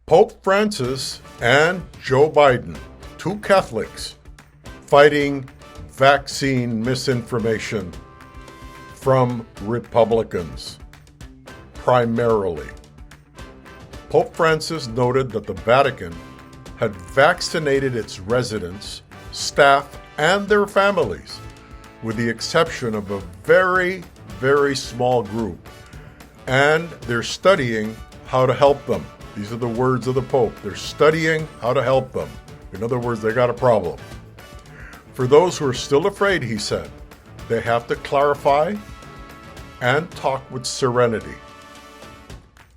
Pope Francis and Joe Biden, two Catholics, fighting vaccine misinformation from Republicans, primarily. Pope Francis noted that the Vatican had vaccinated its residents, staff, and their families, with the exception of a very, very small group, and they're studying how to help them. These are the words of the Pope. They're studying how to help them. In other words, they got a problem. For those who are still afraid, he said, they have to clarify and talk with serenity.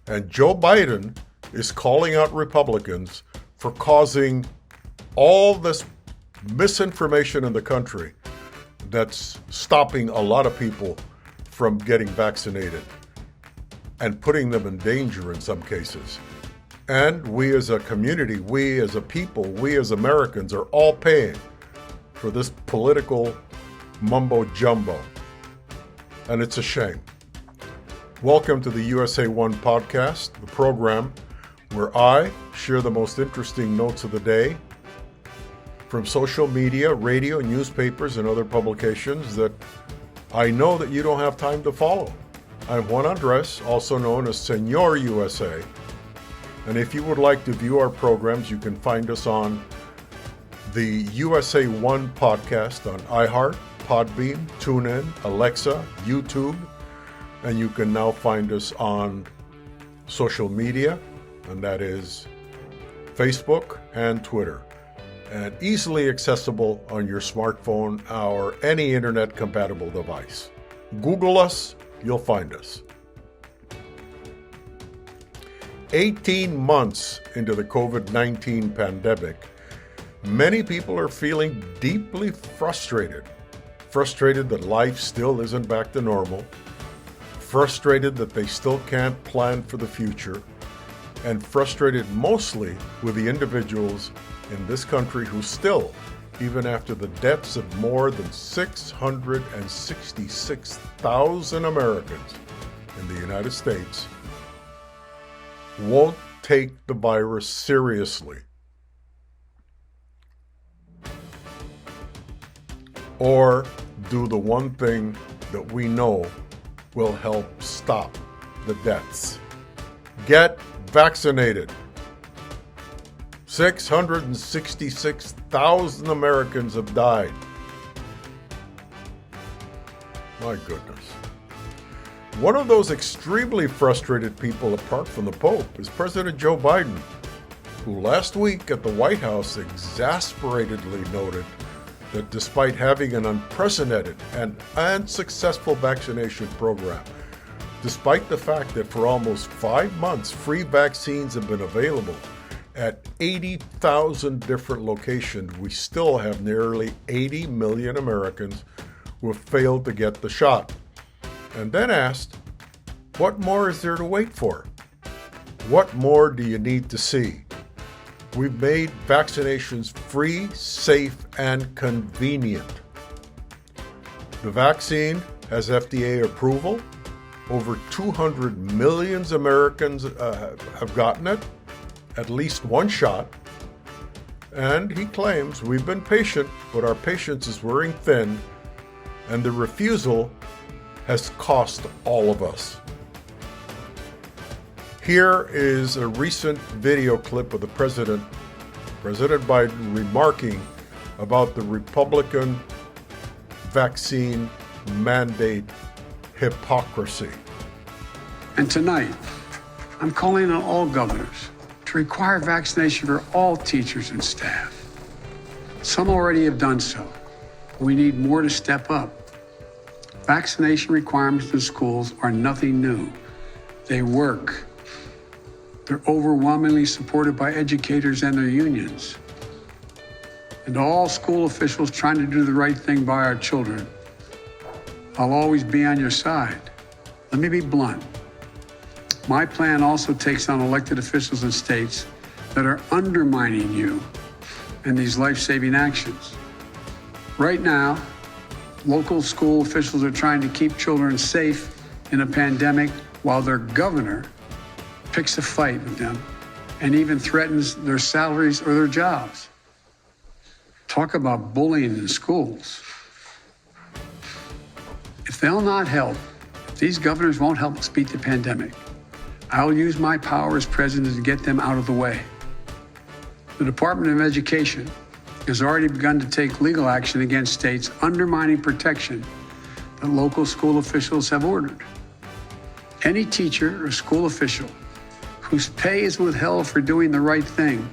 And Joe Biden is calling out Republicans for causing all this misinformation in the country that's stopping a lot of people from getting vaccinated and putting them in danger in some cases. And we as a community, we as a people, we as Americans are all paying for this political mumbo jumbo. And it's a shame. Welcome to the USA One podcast, the program where I share the most interesting notes of the day from social media, radio, newspapers, and other publications that I know that you don't have time to follow. I'm Juan Andres, also known as Senor USA. And if you would like to view our programs, you can find us on the USA One podcast on iHeart, Podbean, TuneIn, Alexa, YouTube, and you can now find us on social media, and that is Facebook and Twitter, and easily accessible on your smartphone or any internet-compatible device. Google us, you'll find us. 18 months into the COVID-19 pandemic, many people are feeling deeply frustrated. Frustrated that life still isn't back to normal. Frustrated that they still can't plan for the future. And frustrated mostly with the individuals in this country who still, even after the deaths of more than 666,000 Americans in the United States, won't take the virus seriously or do the one thing that we know will help stop the deaths. Get vaccinated. 666,000 Americans have died. My goodness. One of those extremely frustrated people, apart from the Pope, is President Joe Biden, who last week at the White House exasperatedly noted that despite having an unprecedented and unsuccessful vaccination program, despite the fact that for almost 5 months free vaccines have been available at 80,000 different locations, we still have nearly 80 million Americans who have failed to get the shot. And then asked, what more is there to wait for? What more do you need to see? We've made vaccinations free, safe, and convenient. The vaccine has FDA approval. Over 200 million Americans have gotten it, at least one shot. And he claims we've been patient, but our patience is wearing thin, and the refusal has cost all of us. Here is a recent video clip of the President Biden, remarking about the Republican vaccine mandate hypocrisy. And tonight, I'm calling on all governors to require vaccination for all teachers and staff. Some already have done so. We need more to step up. Vaccination requirements in schools are nothing new. They work. They're overwhelmingly supported by educators and their unions. And all school officials trying to do the right thing by our children, I'll always be on your side. Let me be blunt. My plan also takes on elected officials in states that are undermining you and these life-saving actions. Right now, local school officials are trying to keep children safe in a pandemic while their governor picks a fight with them and even threatens their salaries or their jobs. Talk about bullying in schools. If they'll not help, if these governors won't help us beat the pandemic, I'll use my power as president to get them out of the way. The Department of Education has already begun to take legal action against states undermining protection that local school officials have ordered. Any teacher or school official whose pay is withheld for doing the right thing,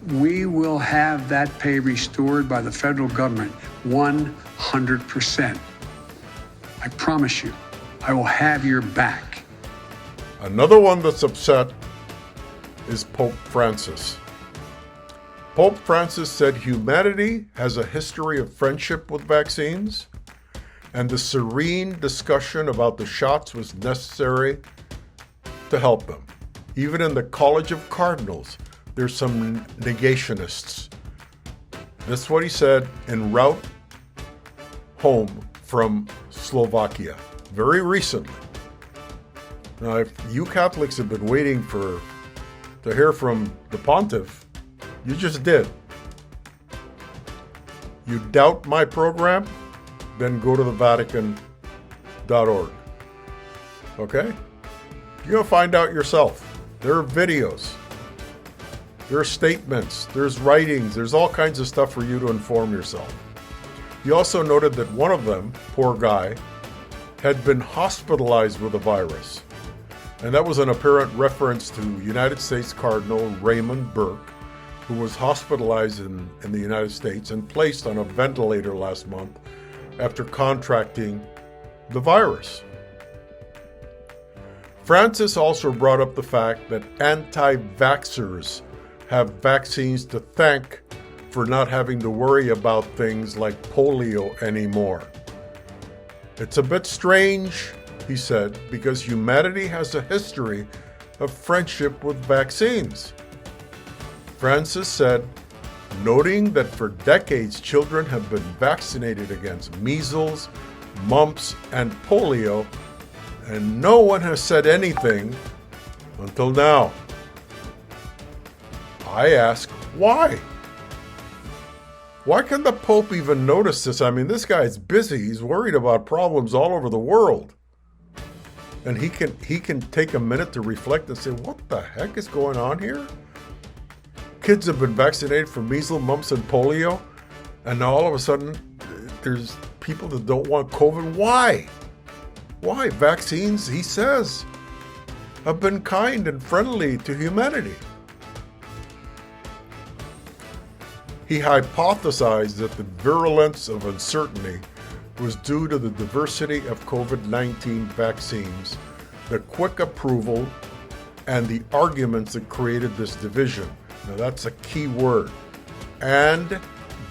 we will have that pay restored by the federal government 100%. I promise you, I will have your back. Another one that's upset is Pope Francis. Pope Francis said humanity has a history of friendship with vaccines, and the serene discussion about the shots was necessary to help them. Even in the College of Cardinals, there's some negationists. That's what he said en route home from Slovakia very recently. Now, if you Catholics have been waiting to hear from the pontiff, you just did. You doubt my program? Then go to the Vatican.org. Okay? You're going to find out yourself. There are videos. There are statements. There's writings. There's all kinds of stuff for you to inform yourself. He also noted that one of them, poor guy, had been hospitalized with the virus. And that was an apparent reference to United States Cardinal Raymond Burke, who was hospitalized in the United States and placed on a ventilator last month after contracting the virus. Francis also brought up the fact that anti-vaxxers have vaccines to thank for not having to worry about things like polio anymore. It's a bit strange, he said, because humanity has a history of friendship with vaccines. Francis said, noting that for decades children have been vaccinated against measles, mumps, and polio, and no one has said anything until now. I ask, why? Why can the Pope even notice this? I mean, this guy's busy. He's worried about problems all over the world. And he can take a minute to reflect and say, what the heck is going on here? Kids have been vaccinated for measles, mumps, and polio, and now all of a sudden there's people that don't want COVID. Why? Why? Vaccines, he says, have been kind and friendly to humanity. He hypothesized that the virulence of uncertainty was due to the diversity of COVID-19 vaccines, the quick approval, and the arguments that created this division. Now that's a key word. And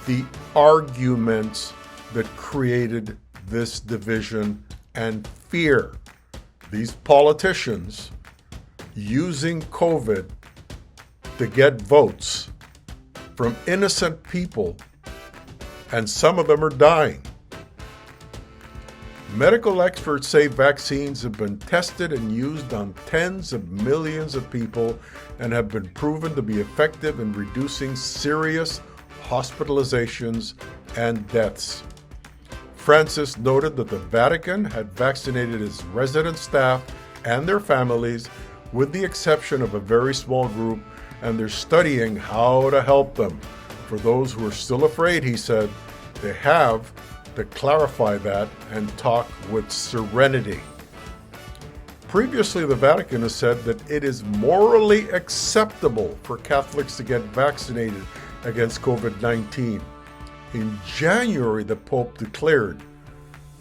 the arguments that created this division and fear. These politicians using COVID to get votes from innocent people, and some of them are dying. Medical experts say vaccines have been tested and used on tens of millions of people and have been proven to be effective in reducing serious hospitalizations and deaths. Francis noted that the Vatican had vaccinated its resident staff and their families, with the exception of a very small group, and they're studying how to help them. For those who are still afraid, he said, they have to clarify that and talk with serenity. Previously, the Vatican has said that it is morally acceptable for Catholics to get vaccinated against COVID-19. In January, the Pope declared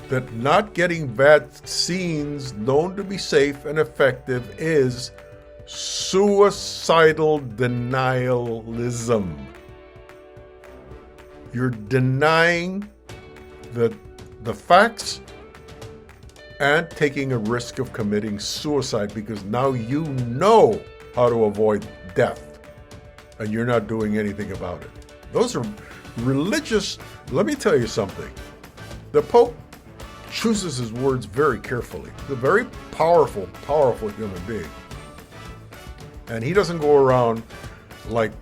that not getting vaccines known to be safe and effective is suicidal denialism. You're denying the facts and taking a risk of committing suicide because now you know how to avoid death and you're not doing anything about it. Those are religious. Let me tell you something. The Pope chooses his words very carefully. He's a very powerful human being. And he doesn't go around like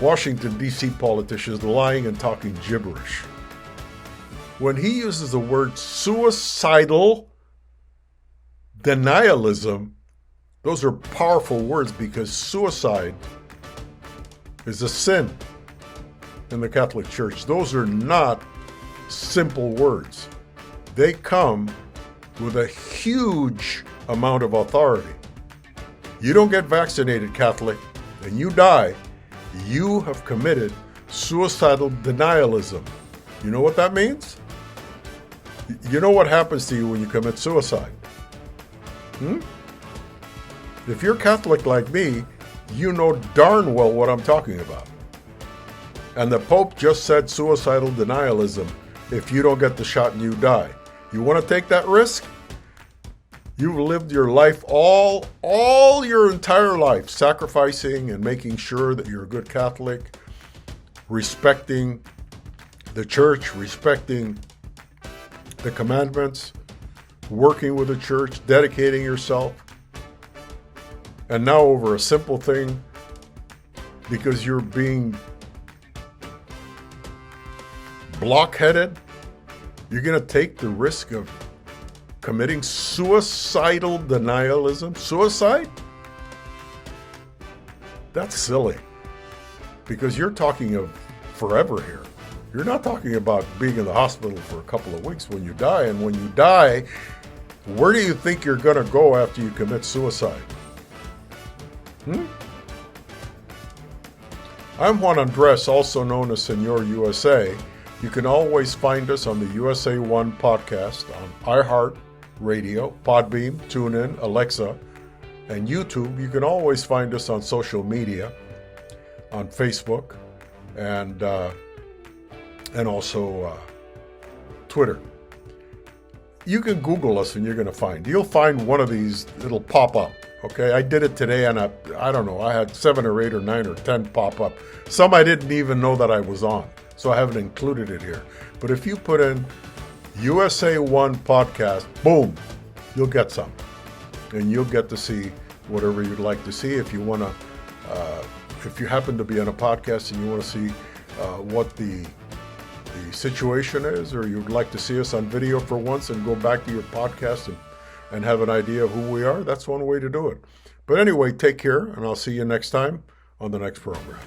Washington, D.C. politicians lying and talking gibberish. When he uses the word suicidal denialism, those are powerful words because suicide is a sin in the Catholic Church. Those are not simple words. They come with a huge amount of authority. You don't get vaccinated, Catholic, and you die, you have committed suicidal denialism. You know what that means? You know what happens to you when you commit suicide? If you're Catholic like me, you know darn well what I'm talking about. And the Pope just said suicidal denialism. If you don't get the shot and you die. You want to take that risk? You've lived your life, all your entire life, sacrificing and making sure that you're a good Catholic, respecting the church, respecting the commandments, working with the church, dedicating yourself. And now over a simple thing, because you're being blockheaded, you're going to take the risk of committing suicidal denialism? Suicide? That's silly. Because you're talking of forever here. You're not talking about being in the hospital for a couple of weeks when you die. And when you die, where do you think you're going to go after you commit suicide? I'm Juan Andres, also known as Senor USA. You can always find us on the USA One podcast on iHeart Radio, Podbeam, TuneIn, Alexa, and YouTube. You can always find us on social media, on Facebook, and also Twitter. You can Google us and you're going to find. You'll find one of these. It'll pop up. Okay, I did it today, and I don't know. I had 7 or 8 or 9 or 10 pop up. Some I didn't even know that I was on, so I haven't included it here. But if you put in USA One podcast, boom, you'll get some, and you'll get to see whatever you'd like to see. If you want to, if you happen to be on a podcast and you want to see what the situation is, or you'd like to see us on video for once and go back to your podcast and have an idea of who we are, that's one way to do it. But anyway, take care, and I'll see you next time on the next program.